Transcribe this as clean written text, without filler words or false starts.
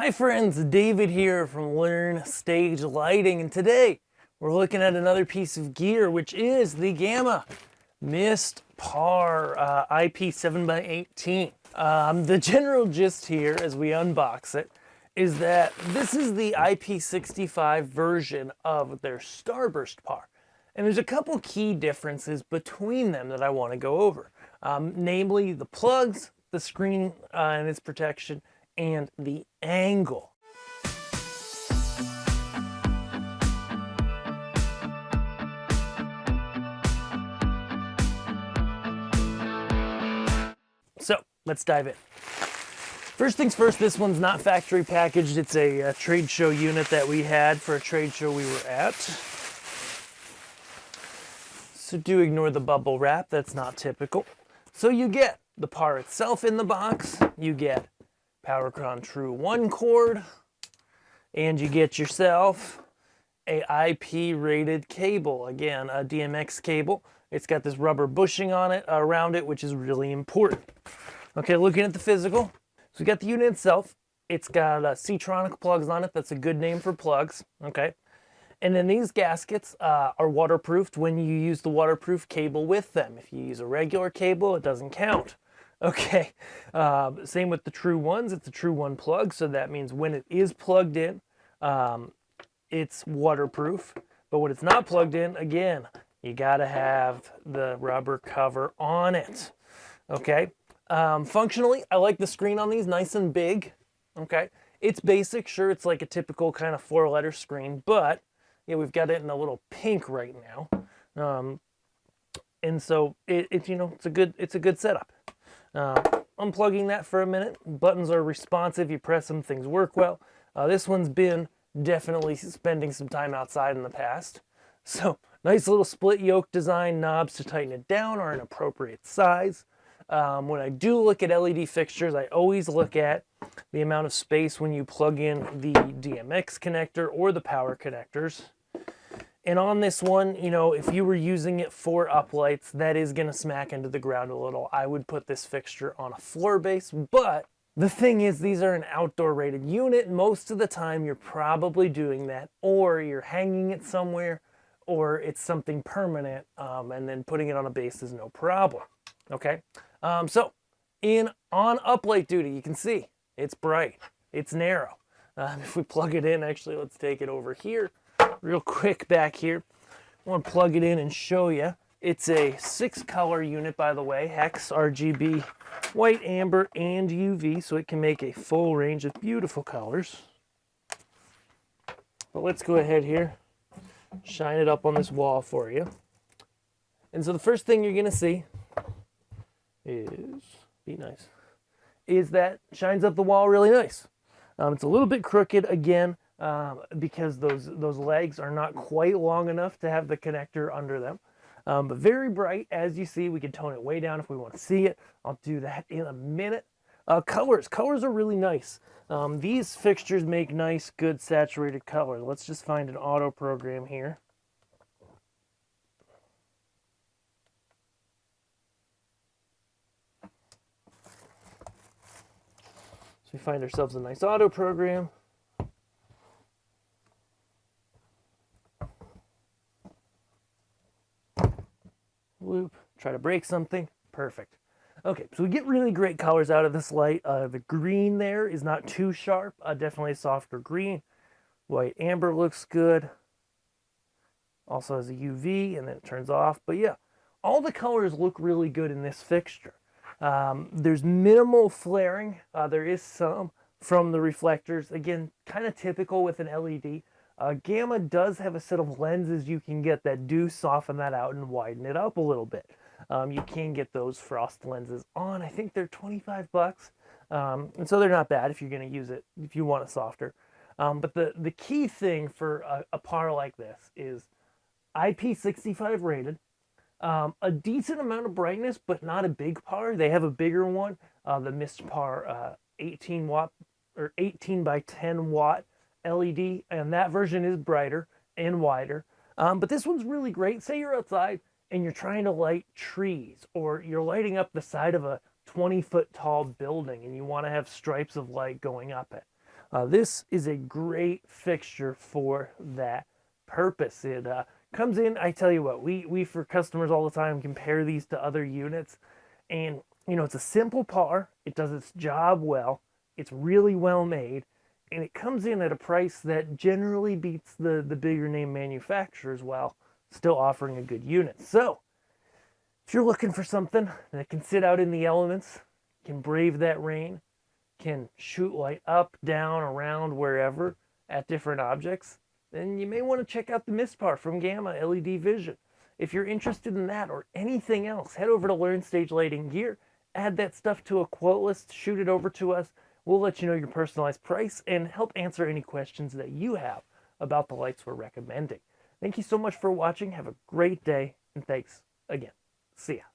Hi friends, David here from Learn Stage Lighting, and today we're looking at another piece of gear, which is the Gamma Mist Par IP7x18. The general gist here as we unbox it is that this is the IP65 version of their Starburst Par. And there's a couple key differences between them that I want to go over. Namely the plugs, the screen and its protection, and the angle. So let's dive in. First things first, this one's not factory packaged. It's a trade show unit that we had for a trade show we were at. So do ignore the bubble wrap, that's not typical. So you get the par itself in the box, you get PowerCon True 1 cord, and you get yourself a IP rated cable. Again, a DMX cable. It's got this rubber bushing on it, around it, which is really important. Okay, looking at the physical. So we got the unit itself. It's got C-tronic plugs on it. That's a good name for plugs. Okay. And then these gaskets are waterproofed when you use the waterproof cable with them. If you use a regular cable, it doesn't count. Okay, same with the True ones. It's a True 1 plug, so that means when it is plugged in, it's waterproof. But when it's not plugged in, again, you gotta have the rubber cover on it. Okay, functionally, I like the screen on these, nice and big. Okay, it's basic, sure, it's like a typical kind of 4-letter screen, but yeah, we've got it in a little pink right now. And so it's a good setup. Unplugging that for a minute. Buttons are responsive, you press them, things work well. This one's been definitely spending some time outside in the past. So nice little split yoke design. Knobs to tighten it down are an appropriate size. When I do look at LED fixtures, I always look at the amount of space when you plug in the DMX connector or the power connectors. And on this one, if you were using it for uplights, that is going to smack into the ground a little. I would put this fixture on a floor base, but the thing is, these are an outdoor rated unit. Most of the time you're probably doing that, or you're hanging it somewhere, or it's something permanent, and then putting it on a base is no problem. Okay, so on uplight duty, you can see it's bright, it's narrow. If we plug it in, actually, let's take it over here. Real quick back here, I want to plug it in and show you. It's a 6-color unit, by the way, hex, RGB, white, amber, and UV, so it can make a full range of beautiful colors. But let's go ahead here, shine it up on this wall for you. And so the first thing you're going to see is that shines up the wall really nice. It's a little bit crooked again, because those legs are not quite long enough to have the connector under them. But very bright, as you see. We can tone it way down if we want to see it. I'll do that in a minute. Colors are really nice. These fixtures make nice, good saturated colors. Let's just find an auto program here. So we find ourselves a nice auto program. Whoop, try to break something, perfect. Okay, so we get really great colors out of this light. The green there is not too sharp, definitely a softer green. White amber looks good. Also has a UV, and then it turns off. But yeah, all the colors look really good in this fixture. There's minimal flaring. There is some from the reflectors. Again, kind of typical with an LED. Gamma does have a set of lenses you can get that do soften that out and widen it up a little bit. You can get those frost lenses on. I think they're 25 bucks. And so they're not bad if you're going to use it, if you want it softer. But the key thing for a par like this is IP65 rated. A decent amount of brightness, but not a big par. They have a bigger one, the Mist Par 18 watt or 18 by 10 watt LED, and that version is brighter and wider. But this one's really great. Say you're outside and you're trying to light trees, or you're lighting up the side of a 20-foot tall building and you want to have stripes of light going up it. This is a great fixture for that purpose. It comes in, I tell you what, we for customers all the time compare these to other units, and you know, it's a simple par, it does its job well, it's really well made, and it comes in at a price that generally beats the bigger name manufacturers while still offering a good unit. So if you're looking for something that can sit out in the elements, can brave that rain, can shoot light up, down, around, wherever at different objects, then you may want to check out the Mispar from Gamma LED Vision. If you're interested in that or anything else, head over to Learn Stage Lighting Gear, add that stuff to a quote list, shoot it over to us. We'll let you know your personalized price and help answer any questions that you have about the lights we're recommending. Thank you so much for watching. Have a great day, and thanks again. See ya.